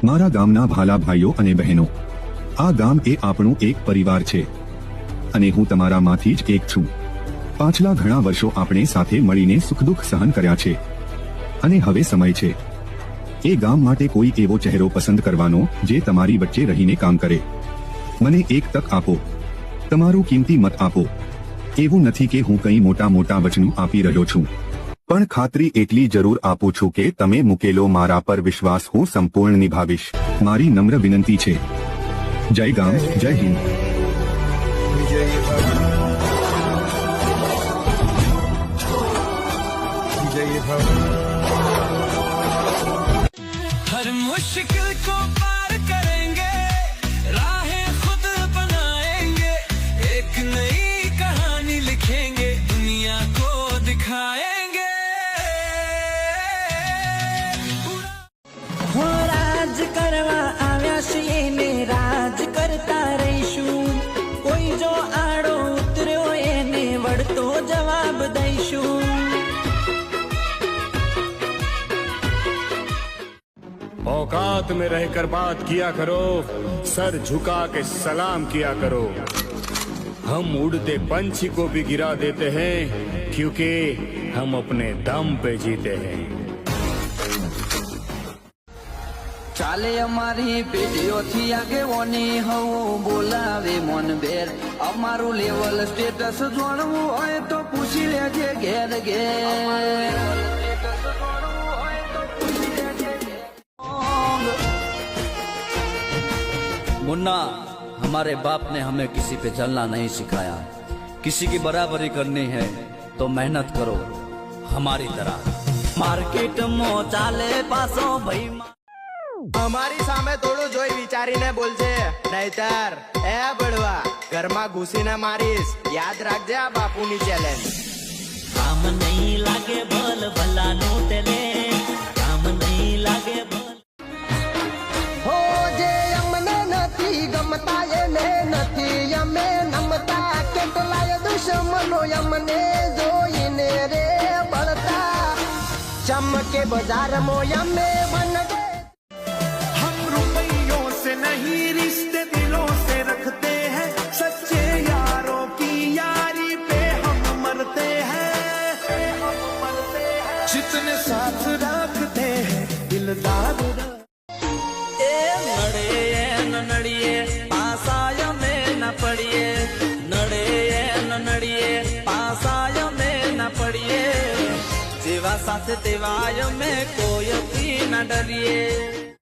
મારા ગામના ભાલા ભાઈઓ અને બહેનો, આ ગામ એ આપણું એક પરિવાર છે અને હું તમારામાંથી જ એક છું. પાછલા ઘણા વર્ષો આપણે સાથે મળીને સુખ દુઃખ સહન કર્યા છે અને હવે સમય છે એ ગામ માટે કોઈ એવો ચહેરો પસંદ કરવાનો જે તમારી વચ્ચે રહીને કામ કરે. મને એક તક આપો, તમારું કિંમતી મત આપો. એવું નથી કે હું કંઈ મોટા મોટા વચનો આપી રહ્યો છું, પણ ખાતરી એટલી જરૂર આપું છું કે તમે મૂકેલો મારા પર વિશ્વાસ હું સંપૂર્ણ નિભાવીશ. મારી નમ્ર વિનંતી છે. જય ગામ, જય હિન્દ. हर मुश्किल को पार करेंगे, राहें खुद बनाएंगे, एक नई कहानी लिखेंगे, दुनिया को दिखाएंगे. हो राज करवा આવ્યા છીએ ને રાજ કરતા રહીશું. કોઈ જો આડો ઉતર્યો એને વળતો જવાબ દઈશું. औकात में रहकर बात किया करो, सर झुका के सलाम किया करो. हम उड़ते पंछी को भी गिरा देते हैं क्योंकि हम अपने दम पे जीते हैं. ચાલે અમારી પેઢીઓથી આગેવાની હવું બોલાવે મોનબેર. અમારું લેવલ સ્ટેટસ જોડવું હોય તો પૂછી લેજે ઘેર ઘેર. मुन्ना, हमारे बाप ने हमें किसी पे जलना नहीं सिखाया. किसी की बराबरी करनी है तो मेहनत करो हमारी तरह. मार्केट में चाले पासो भाई. અમારી સામે થોડું જોઈ વિચારીને બોલજે, નહીતર એ બળવા ઘરમાં ઘૂસીને મારીશ. યાદ રાખજે આ બાપુની ચેલેન્જ. કામ નહીં લાગે ભલ ભલાનું તેલે, કામ નહીં લાગે ભલ. હો જે અમને નથી ગમતા એને નથી અમે નમતા. કેટલાય દુશ્મનો અમને જોઈને રે બળતા. ચમકે બજારમાં અમે બન हम रुपयों से नहीं रिश्ते दिलों से रखते हैं, सच्चे यारों की यारी पे हम मरते हैं. जितने साथ रखते हैं दिलदार. ए नड़े न नड़िए पासाय में न पड़िए. नड़े न नड़िए पासाय में न पड़िए. जेवा साथ तेवाय में कोई भी न डरिए.